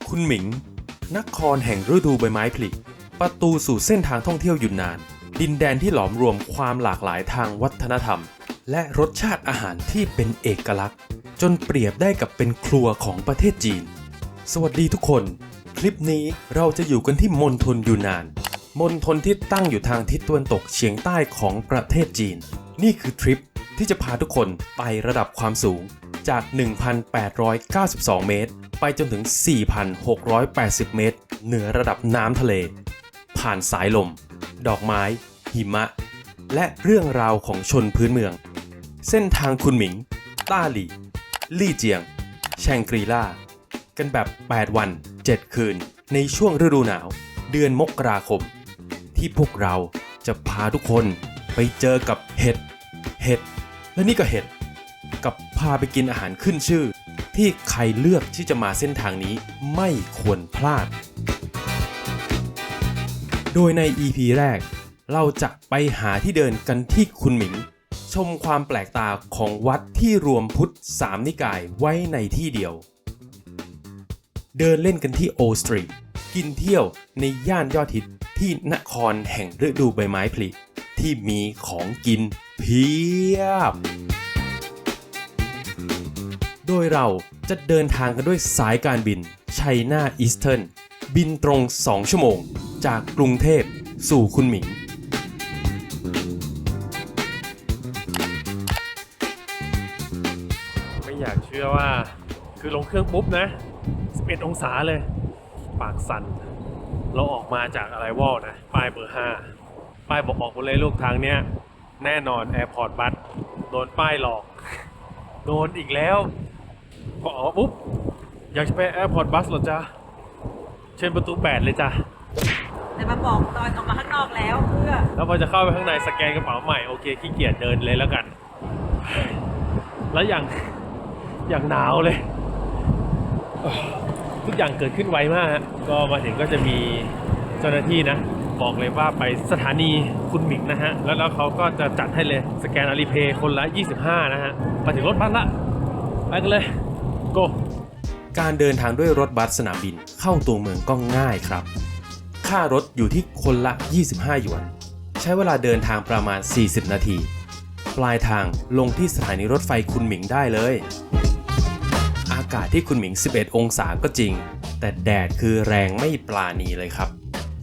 คุณหมิงนครแห่งฤดูใบไม้ผลิประตูสู่เส้นทางท่องเที่ยวยุนนานดินแดนที่หลอมรวมความหลากหลายทางวัฒนธรรมและรสชาติอาหารที่เป็นเอกลักษณ์จนเปรียบได้กับเป็นครัวของประเทศจีนสวัสดีทุกคนคลิปนี้เราจะอยู่กันที่มณฑลยูนนานมณฑลที่ตั้งอยู่ทางทิศตะวันตกเฉียงใต้ของประเทศจีนนี่คือทริปที่จะพาทุกคนไประดับความสูงจาก 1,892 เมตรไปจนถึง 4,680 เมตรเหนือระดับน้ำทะเลผ่านสายลมดอกไม้หิมะและเรื่องราวของชนพื้นเมืองเส้นทางคุนหมิงต้าหลี่ลี่เจียงแชงกรีล่ากันแบบ8วัน7คืนในช่วงฤดูหนาวเดือนมกราคมที่พวกเราจะพาทุกคนไปเจอกับเห็ดและนี่ก็เห็ดกับพาไปกินอาหารขึ้นชื่อที่ใครเลือกที่จะมาเส้นทางนี้ไม่ควรพลาดโดยใน EP แรกเราจะไปหาที่เดินกันที่คุนหมิงชมความแปลกตาของวัดที่รวมพุทธ3นิกายไว้ในที่เดียวเดินเล่นกันที่โอสตรีทกินเที่ยวในย่านยอดฮิตที่นครแห่งฤดูใบไม้ผลิที่มีของกินเพียบโดยเราจะเดินทางกันด้วยสายการบินไชน่าอีสเทิร์นบินตรง2ชั่วโมงจากกรุงเทพสู่คุนหมิงไม่อยากเชื่อว่าคือลงเครื่องปุ๊บนะ11องศาเลยปากสั่นเราออกมาจากอะไรวอลนะป้ายเบอร์5ป้ายบอกหมดเลยลูกทางเนี้ยแน่นอนแอร์พอร์ตบัสโดนป้ายหลอกโดนอีกแล้วพอออกปุ๊บอยากจะไปแอร์พอร์ตบัสเหรอจ๊ะเชิญประตู8เลยจ้ะแต่มาบอกตอนออกมาข้างนอกแล้วเพื่อแล้วพอจะเข้าไปข้างในสแกนกระเป๋าใหม่โอเคขี้เกียจเดินเลยแล้วกันแล้วอย่างหนาวเลยทุกอย่างเกิดขึ้นไวมากก็มาถึงก็จะมีเจ้าหน้าที่นะบอกเลยว่าไปสถานีคุนหมิงนะฮะแล้วเขาก็จะจัดให้เลยสแกนอาลีเพย์คนละ25นะฮะมาถึงรถบัสละไปกันเลยโกการเดินทางด้วยรถบัสสนามบินเข้าตัวเมืองก็ง่ายครับค่ารถอยู่ที่คนละ25หยวนใช้เวลาเดินทางประมาณ40นาทีปลายทางลงที่สถานีรถไฟคุนหมิงได้เลยอากาศที่คุนหมิง11องศาก็จริงแต่แดดคือแรงไม่ปราณีเลยครับ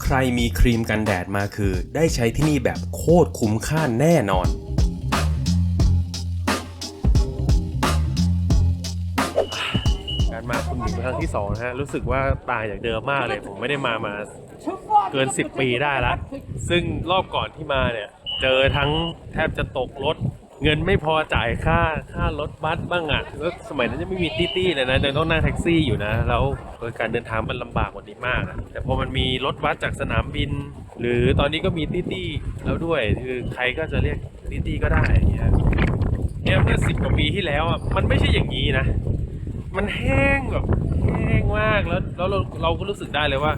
ใครมีครีมกันแดดมาคือได้ใช้ที่นี่แบบโคตรคุ้มค่าแน่นอนการมาคุนหมิงเป็นครั้งที่2นะฮะรู้สึกว่าต่างจากเดิมมากเลยผมไม่ได้มาเกิน10ปีได้แล้วซึ่งรอบก่อนที่มาเนี่ยเจอทั้งแทบจะตกรถเงินไม่พอจ่ายค่ารถบัสบ้างอ่ะแล้วสมัยนั้นยังไม่มีตี้เลยนะยังต้องนั่งแท็กซี่อยู่นะแล้วการเดินทางมันลำบากกว่านี้มากนะแต่พอมันมีรถบัสจากสนามบินหรือตอนนี้ก็มีตี้แล้วด้วยคือใครก็จะเรียกตี้ก็ได้เนี่ยเมื่อ10 กว่าปีที่แล้วอ่ะมันไม่ใช่อย่างนี้นะมันแห้งแบบแห้งมากแล้วเราก็รู้สึกได้เลยว่า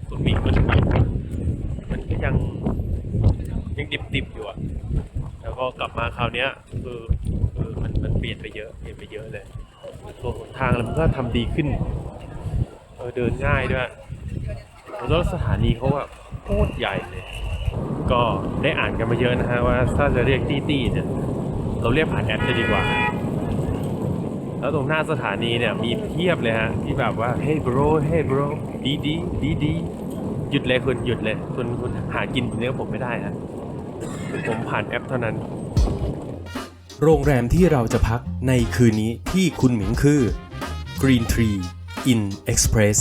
คุนหมิงมันก็ยังดิบอยู่อ่ะแล้วก็กลับมาคราวนี้มันเปลี่ยนไปเยอะเลยตัวหนทางแล้วมันก็ทำดีขึ้นเดินง่ายด้วยแล้วสถานีเขาแบบโคตรใหญ่เลยก็ได้อ่านกันมาเยอะนะฮะว่าถ้าจะเรียกตี้เนี่ยเราเรียกผ่านแอปจะดีกว่าแล้วตรงหน้าสถานีเนี่ยมีเพียบเลยฮะที่แบบว่า hey bro ดีหยุดเลยคุณหยุดเลยคุณหากินแบบนี้กับผมไม่ได้ฮะผมผ่านแอปเท่านั้นโรงแรมที่เราจะพักในคืนนี้ที่คุนหมิงคือ Green Tree Inn Express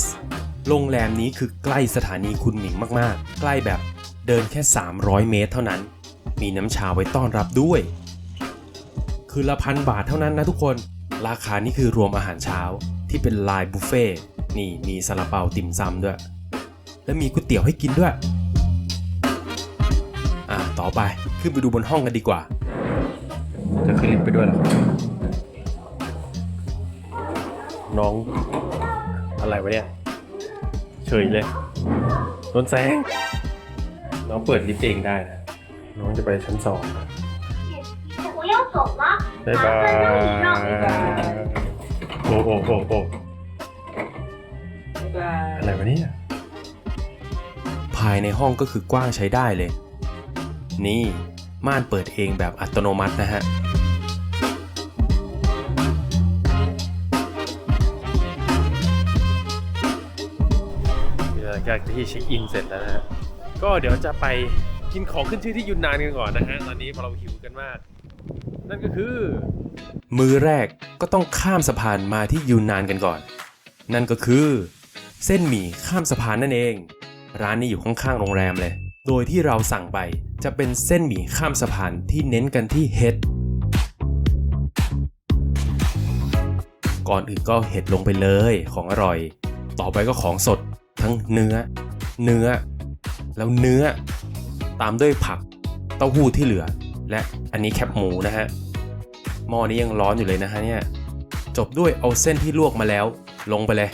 โรงแรมนี้คือใกล้สถานีคุนหมิงมากๆใกล้แบบเดินแค่300เมตรเท่านั้นมีน้ำชาไว้ต้อนรับด้วยคืนละ1,000 บาทเท่านั้นนะทุกคนราคานี้คือรวมอาหารเช้าที่เป็นไลน์บุฟเฟ่นี่มีซาลาเปาติ่มซำด้วยและมีก๋วยเตี๋ยวให้กินด้วยต่อไปขึ้นไปดูบนห้องกันดีกว่าจะขึ้นลิฟต์ไปด้วยเหรอน้องอะไรวะเนี่ยเฉยเลยโดนแซงน้องเปิดลิฟต์เองได้นะน้องจะไปชั้น2บ๊ายบายโอ้ อะไรวะเนี่ย ภายในห้องก็คือกว้างใช้ได้เลย นี่ม่านเปิดเองแบบอัตโนมัตินะฮะหลังจากที่เช็คอินเสร็จแล้วนะฮะก็เดี๋ยวจะไปกินของขึ้นชื่อที่ยุนนานกันก่อนนะฮะตอนนี้เราหิวกันมากนั่นก็คือ มื้อแรกก็ต้องข้ามสะพานมาที่ยูนนานกันก่อน นั่นก็คือเส้นหมี่ข้ามสะพานนั่นเอง ร้านนี้อยู่ข้างๆโรงแรมเลย โดยที่เราสั่งไปจะเป็นเส้นหมี่ข้ามสะพานที่เน้นกันที่เห็ดก่อนอื่นก็เห็ดลงไปเลยของอร่อยต่อไปก็ของสดทั้งเนื้อแล้วเนื้อตามด้วยผักเต้าหู้ที่เหลือและอันนี้แคบหมูนะฮะหม้อนี้ยังร้อนอยู่เลยนะฮะเนี่ยจบด้วยเอาเส้นที่ลวกมาแล้วลงไปเลย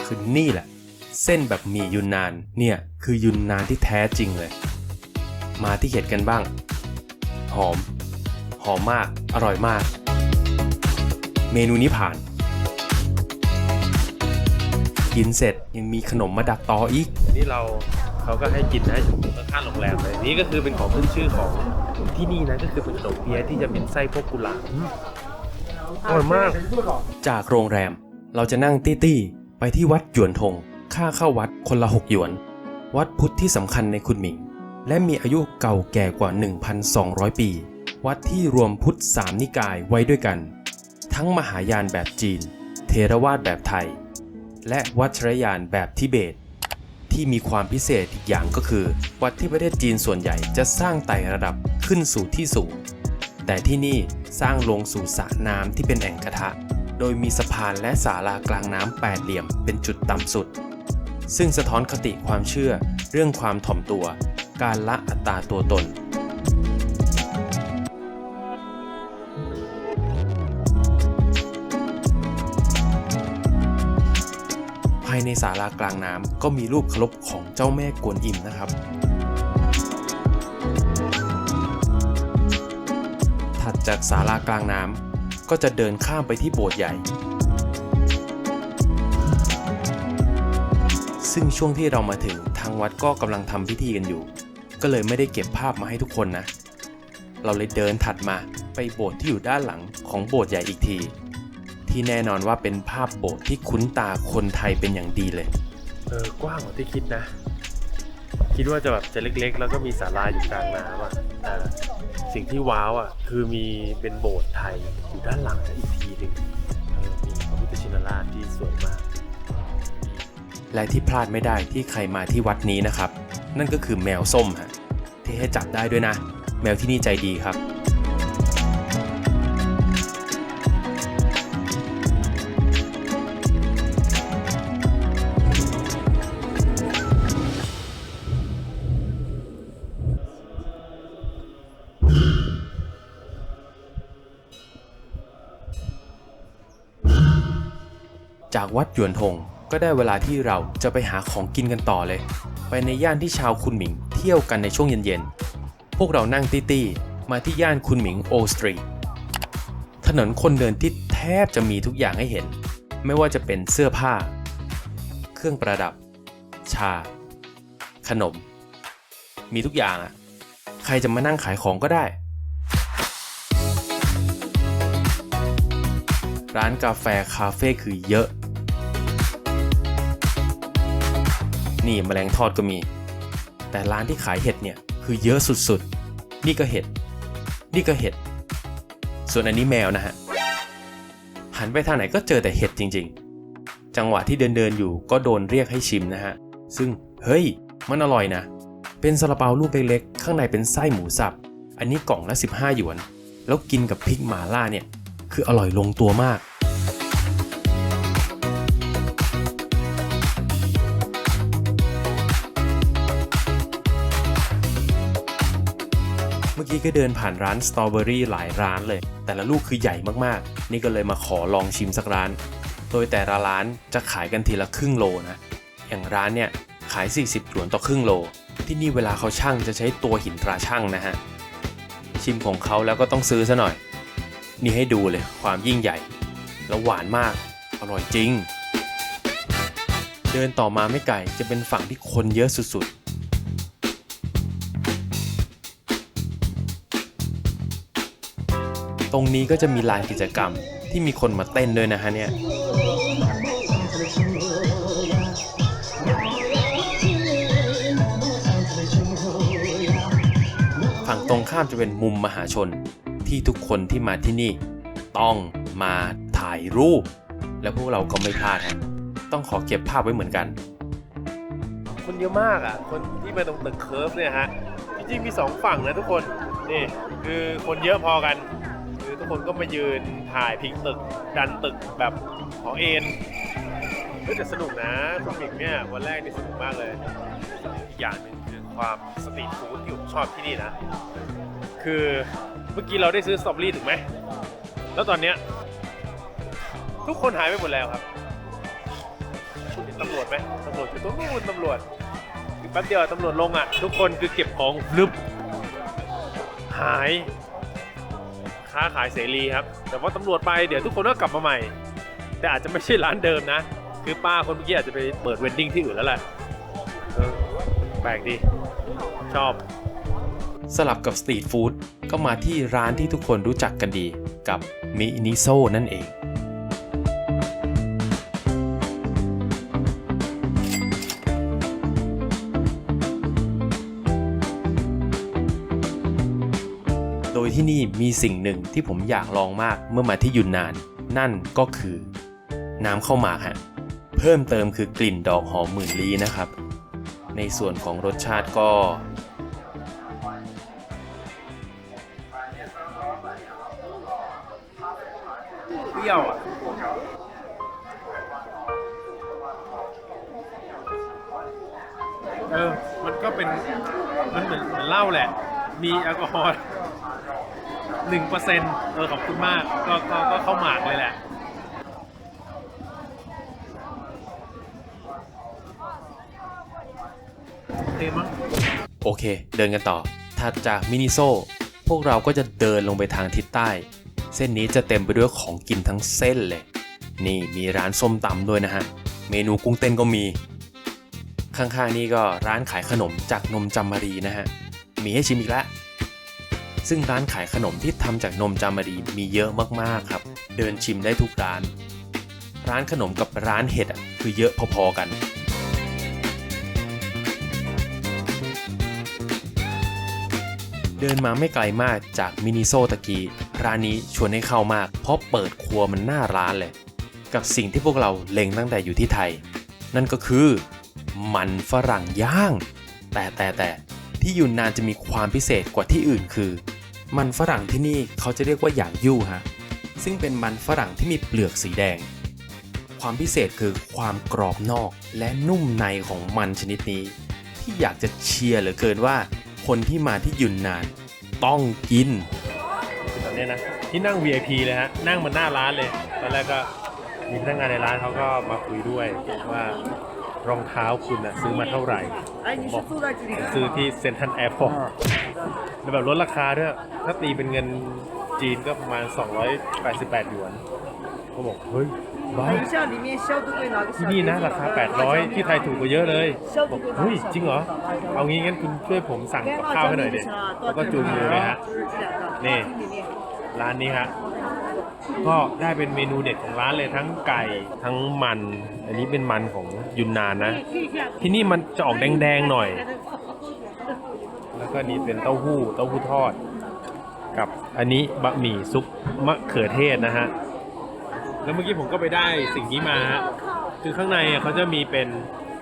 คือนี่แหละเส้นแบบหมี่ยูนนานเนี่ยคือยูนนานที่แท้จริงเลยมาที่เห็ดกันบ้างหอมมากอร่อยมากเมนูนี้ผ่านกินเสร็จยังมีขนมมาดักต่ออีกนี่เขาก็ให้กินให้ข้างๆโรงแรมเลยนี่ก็คือเป็นของขึ้นชื่อของที่นี่นะก็คือเป็นขนมเปี๊ยะที่จะเป็นไส้พวกกุหลาบอร่อยมากจากโรงแรมเราจะนั่งตี้ไปที่วัดหยวนทงค่าเข้าวัดคนละ6 หยวนวัดพุทธที่สำคัญในคุนหมิงและมีอายุเก่าแก่กว่า 1,200 ปีวัดที่รวมพุทธ3 นิกายไว้ด้วยกันทั้งมหายานแบบจีนเทรวาสแบบไทยและวัชรยานแบบทิเบตที่มีความพิเศษอีกอย่างก็คือวัดที่ประเทศจีนส่วนใหญ่จะสร้างไต่ระดับขึ้นสู่ที่สูงแต่ที่นี่สร้างลงสู่สระน้ำที่เป็นแอ่งกระทะโดยมีสะพานและศาลากลางน้ำ8 เหลี่ยมเป็นจุดต่ำสุดซึ่งสะท้อนคติความเชื่อเรื่องความถ่อมตัวการละอัตตาตัวตนภายในศาลากลางน้ำก็มีรูปเคารพของเจ้าแม่กวนอิมนะครับถัดจากศาลากลางน้ำก็จะเดินข้ามไปที่โบสถ์ใหญ่ซึ่งช่วงที่เรามาถึงทางวัดก็กำลังทำพิธีกันอยู่ก็เลยไม่ได้เก็บภาพมาให้ทุกคนนะเราเลยเดินถัดมาไปโบสถ์ที่อยู่ด้านหลังของโบสถ์ใหญ่อีกทีที่แน่นอนว่าเป็นภาพโบสถ์ที่คุ้นตาคนไทยเป็นอย่างดีเลยกว้างกว่าที่คิดนะคิดว่าจะแบบจะเล็กๆแล้วก็มีศาลาอยู่กลางน้ำอ่ะสิ่งที่ว้าวอ่ะคือมีเป็นโบสถ์ไทยอยู่ด้านหลังอีกทีหนึ่งมีพระพุทธชินราชที่สวยมากและที่พลาดไม่ได้ที่ใครมาที่วัดนี้นะครับนั่นก็คือแมวส้มฮะที่ให้จับได้ด้วยนะแมวที่นี่ใจดีครับจากวัดหยวนทงก็ได้เวลาที่เราจะไปหาของกินกันต่อเลยไปในย่านที่ชาวคุนหมิงเที่ยวกันในช่วงเย็นๆพวกเรานั่งตี้ๆมาที่ย่านคุนหมิงโอสตรีทถนนคนเดินที่แทบจะมีทุกอย่างให้เห็นไม่ว่าจะเป็นเสื้อผ้าเครื่องประดับชาขนมมีทุกอย่างอ่ะใครจะมานั่งขายของก็ได้ร้านกาแฟคาเฟ่คือเยอะนี่แมลงทอดก็มีแต่ร้านที่ขายเห็ดเนี่ยคือเยอะสุดๆนี่ก็เห็ดนี่ก็เห็ดส่วนอันนี้แมวนะฮะหันไปทางไหนก็เจอแต่เห็ดจริงๆจังหวะที่เดินอยู่ก็โดนเรียกให้ชิมนะฮะซึ่งเฮ้ยมันอร่อยนะเป็นซาลาเปาลูกเล็กๆข้างในเป็นไส้หมูสับอันนี้กล่องละ15 หยวนแล้วกินกับพริกหม่าล่าเนี่ยคืออร่อยลงตัวมากเมื่อกี้ก็เดินผ่านร้านสตรอเบอรี่หลายร้านเลยแต่ละลูกคือใหญ่มากๆนี่ก็เลยมาขอลองชิมสักร้านโดยแต่ละร้านจะขายกันทีละครึ่งโลนะอย่างร้านเนี่ยขาย40 หยวนต่อครึ่งโลที่นี่เวลาเขาชั่งจะใช้ตัวหินตราชั่งนะฮะชิมของเขาแล้วก็ต้องซื้อซะหน่อยนี่ให้ดูเลยความยิ่งใหญ่แล้วหวานมาก อร่อยจริง เดินต่อมาไม่ไกลจะเป็นฝั่งที่คนเยอะสุดๆ ตรงนี้ก็จะมีลานกิจกรรมที่มีคนมาเต้นด้วยนะฮะเนี่ย ฝั่งตรงข้ามจะเป็นมุมมหาชนที่ทุกคนที่มาที่นี่ต้องมาถ่ายรูป และพวกเราก็ไม่พลาดฮะต้องขอเก็บภาพไว้เหมือนกัน คนเยอะมากอ่ะคนที่มาตรงตึกเคิร์ฟเนี่ยฮะจริงๆมี2ฝั่งนะทุกคนนี่คือคนเยอะพอกันคือทุกคนก็มายืนถ่ายพิงตึกดันตึกแบบหอเอ็นแต่สนุกนะคุณหมิงเนี่ยวันแรกนี่สนุกมากเลยอีกอย่างหนึ่งคือความสตรีทฟู้ดที่ผมชอบที่นี่นะคือเมื่อกี้เราได้ซื้อสตรอเบอรี่ถูกไหมแล้วตอนเนี้ยทุกคนหายไปหมดแล้วครับคุณเห็นตำรวจไหมตำรวจคือตัวนู้นตำรวจแป๊บเดียวตำรวจลงอ่ะทุกคนคือเก็บของลึบหายค้าขายเสรีครับแต่ว่าตำรวจไปเดี๋ยวทุกคนก็กลับมาใหม่แต่อาจจะไม่ใช่ร้านเดิมนะคือป้าคนเมื่อกี้อาจจะไปเปิดเวดดิ้งที่อื่นแล้วแหละแปลกดีชอบ สลับกับสตรีทฟู้ดก็มาที่ร้านที่ทุกคนรู้จักกันดีกับมินิโซนั่นเอง โดยที่นี่มีสิ่งหนึ่งที่ผมอยากลองมากเมื่อมาที่ยุนนานนั่นก็คือน้ำข้าวหมากฮะเพิ่มเติมคือกลิ่นดอกหอมหมื่นลี้นะครับ ในส่วนของรสชาติก็เปรี้ยวอ่ะมันก็เป็นมันเหมือนเหล้าแหละมีแอลกอฮอล์1%ขอบคุณมากก็เข้าหมากเลยแหละเต็มมั้งโอเคเดินกันต่อถัดจากมินิโซพวกเราก็จะเดินลงไปทางทิศใต้เส้นนี้จะเต็มไปด้วยของกินทั้งเส้นเลยนี่มีร้านส้มตำด้วยนะฮะเมนูกุ้งเต้นก็มีข้างๆนี่ก็ร้านขายขนมจากนมจำมารีนะฮะมีให้ชิมอีกแล้วซึ่งร้านขายขนมที่ทำจากนมจำมารีมีเยอะมากๆครับเดินชิมได้ทุกร้านร้านขนมกับร้านเห็ดคือเยอะพอๆกันเดินมาไม่ไกลมากจากมินิโซตะกี้ร้านนี้ชวนให้เข้ามากเพราะเปิดครัวมันหน้าร้านเลยกับสิ่งที่พวกเราเล็งตั้งแต่อยู่ที่ไทยนั่นก็คือมันฝรั่งย่างแต่ที่ยุนนานจะมีความพิเศษกว่าที่อื่นคือมันฝรั่งที่นี่เขาจะเรียกว่าหยางยู่ฮะซึ่งเป็นมันฝรั่งที่มีเปลือกสีแดงความพิเศษคือความกรอบนอกและนุ่มในของมันชนิดนี้ที่อยากจะเชียร์เหลือเกินว่าคนที่มาที่ยุนนานต้องกินคือตอนนี้นะที่นั่ง VIP เลยฮะนั่งมาหน้าร้านเลยตอนแรกก็มีพนักงานในร้านเขาก็มาคุยด้วยว่ารองเท้าคุณซื้อมาเท่าไหร่บอกซื้อที่เซ็นทรัลแอร์พอร์ตแล้วแบบลดราคาด้วยถ้าตีเป็นเงินจีนก็ประมาณ288หยวนเขาบอกเฮ้ยบ้าที่นี่นะราคา800ที่ไทยถูกกว่าเยอะเลยบอกเฮ้ยจริงเหรอเอางี้งั้นคุณช่วยผมสั่งกับข้าวให้หน่อยเด็แล้วก็จูงมือเลยฮะนี่ร้านนี้ฮะก็ได้เป็นเมนูเด็ดของร้านเลยทั้งไก่ทั้งมันอันนี้เป็นมันของยุนนานนะที่นี่มันจะออกแดงๆหน่อยแล้วก็นี่เป็นเต้าหู้ทอดกับอันนี้บะหมี่ซุปมะเขือเทศนะฮะแล้วเมื่อกี้ผมก็ไปได้สิ่งนี้มาฮะคือข้างในเขาจะมีเ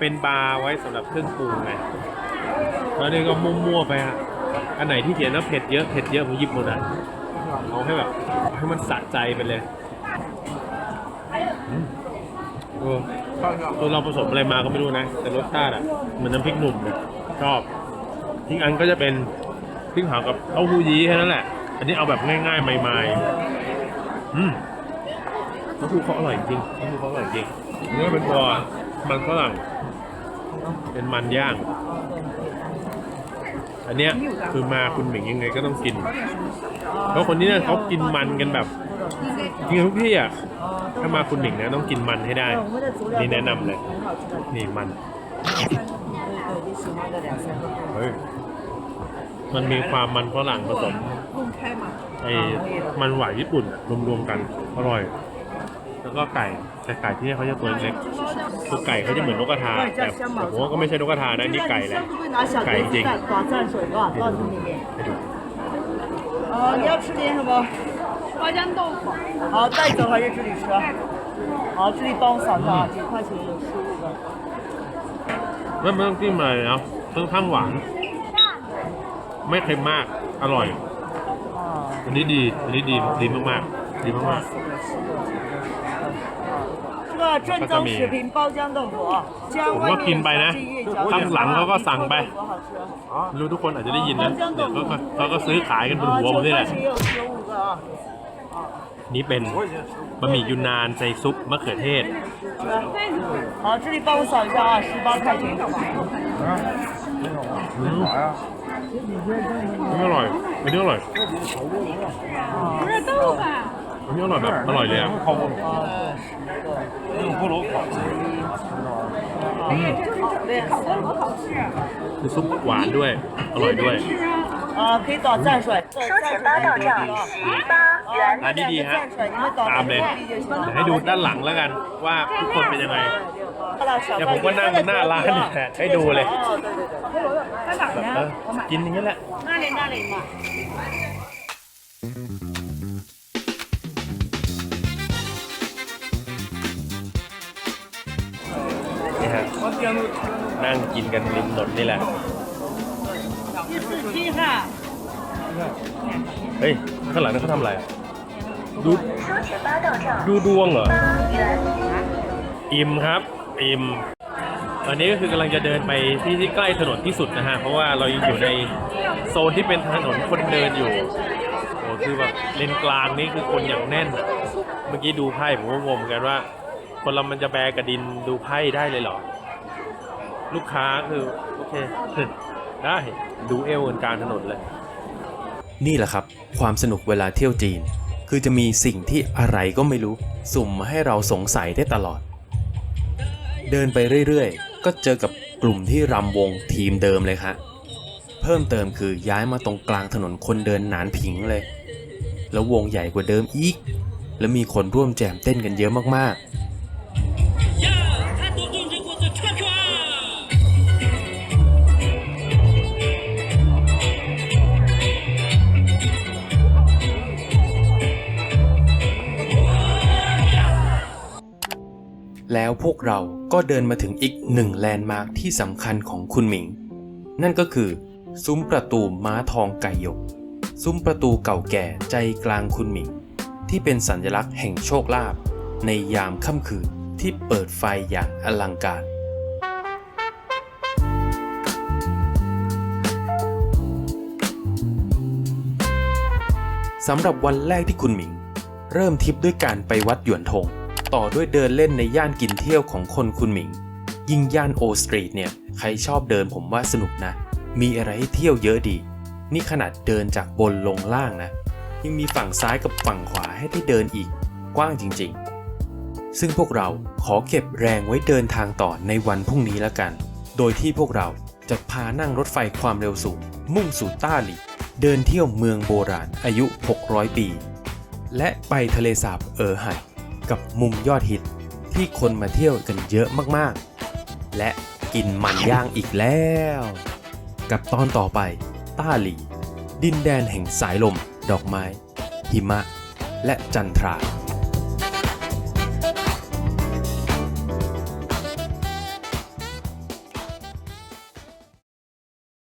ป็นบาร์ไว้สำหรับเครื่องปรุงไงแล้วนี่ก็มั่วๆไปฮะอันไหนที่เขียนว่าเผ็ดเยอะผมหยิบหมดอ่ะเอาให้แบบให้มันสะใจไปเลยตัวเราผสมอะไรมาก็ไม่รู้นะแต่รสชาติอ่ะเหมือนน้ำพริกหนุ่มเนี่ยชอบทิ้งอันก็จะเป็นพริกเผากับเต้าหู้ยี้แค่นั้นแหละอันนี้เอาแบบง่ายๆใหม่เต้าหู้เขาอร่อยจริงเนื้อเป็นตัวมันฝรั่งเป็นมันย่างอันเนี้ยคือมาคุณหมิงยังไงก็ต้องกินเพราะคนนี้เนี่ยเขากินมันกันแบบ จริงๆทุกที่อ่ะถ้ามาคุณหมิงนะต้องกินมันให้ได้นี่แนะนำเลยนี่มันเฮ้ยมันมีความมันฝรั่งผสมไอ้มันหวานญี่ปุ่นรวมๆกันอร่อยแล้วก็ไก่แต่ไก่ที่นี่เขาจะตัวเล็กคือไก่เขาจะเหมือนนกกระทาแต่ผมว่าก็ไม่ใช่นกกระทานะนี่ไก่แหละไก่จริง你要吃点什么？花江豆腐。好，带走还是这里吃？好，这里帮我扫一下啊，9块钱有15个。ไม่ต้องจิ้มอะไรเลยนะค่อนข้างหวาน ไม่เค็มมากอร่อยอันนี้ดีมากๆดีมากๆ这个正宗食品包浆豆腐，ผมก็กินไปนะข้างหลังเขาก็สั่งไปรู้ทุกคนอาจจะได้ยินนะเดี๋ยวเขาก็ซื้อขายกันบนหัวผมนี่แหละนี่เป็นบะหมี่ยูนนานใส่ซุปมะเขือเทศ好，这里帮我扫一下啊，18块钱。ไม่อร่อยไม่อร่อยอันนี้อร่อยแบบอร่อยเลยอ่ะคือซุปหวานด้วยอร่อยด้วย可以倒蘸水。收钱包到账18元。อันนี้ดีฮะตามเลยเดี๋ยวให้ดูด้านหลังแล้วกันว่าทุกคนเป็นยังไงเดี๋ยวผมก็นั่งหน้าร้านเนี่ยให้ดูเลยแบบกินอย่างนี้แหละนี่ฮะนั่งกินกันริมถนนนี่แหละเฮ้ยข้างหลังนั้นเขาทำอะไรดูดวงเหรออิ่มครับอิ่มตอนนี้ก็คือกำลังจะเดินไปที่ใกล้ถนนที่สุดนะฮะเพราะว่าเรายังอยู่ในโซนที่เป็นถนนคนเดินอยู่โอ้คือแบบเลนกลางนี่คือคนอย่างแน่นเมื่อกี้ดูไพ่ผมก็งงกันว่าคนเรามันจะแบกระดินดูไพ่ได้เลยเหรอลูกค้าคือโอเคได้ดูเอวกันกลางถนนเลยนี่แหละครับความสนุกเวลาเที่ยวจีนคือจะมีสิ่งที่อะไรก็ไม่รู้สุ่มมาให้เราสงสัยได้ตลอดเดินไปเรื่อยๆก็เจอกับกลุ่มที่รำวงทีมเดิมเลยครับเพิ่มเติมคือย้ายมาตรงกลางถนนคนเดินหนานผิงเลยแล้ววงใหญ่กว่าเดิมอีกและมีคนร่วมแจมเต้นกันเยอะมากๆแล้วพวกเราก็เดินมาถึงอีกหนึ่งแลนด์มาร์คที่สำคัญของคุณหมิงนั่นก็คือซุ้มประตูม้าทองไก่หยกซุ้มประตูเก่าแก่ใจกลางคุณหมิงที่เป็นสัญลักษณ์แห่งโชคลาภในยามค่ำคืนที่เปิดไฟอย่างอลังการสำหรับวันแรกที่คุณหมิงเริ่มทริปด้วยการไปวัดหยวนทงต่อด้วยเดินเล่นในย่านกินเที่ยวของคนคุณหมิงยิ่งย่านโอสตรีทเนี่ยใครชอบเดินผมว่าสนุกนะมีอะไรให้เที่ยวเยอะดีนี่ขนาดเดินจากบนลงล่างนะยังมีฝั่งซ้ายกับฝั่งขวาให้ได้เดินอีกกว้างจริงๆซึ่งพวกเราขอเก็บแรงไว้เดินทางต่อในวันพรุ่งนี้แล้วกันโดยที่พวกเราจะพานั่งรถไฟความเร็วสูงมุ่งสู่ต้าหลี่เดินเที่ยวเมืองโบราณอายุ600ปีและไปทะเลสาบไห่กับมุมยอดฮิตที่คนมาเที่ยวกันเยอะมากๆและกินมันย่างอีกแล้วกับตอนต่อไปต้าหลี่ดินแดนแห่งสายลมดอกไม้หิมะและจันทรา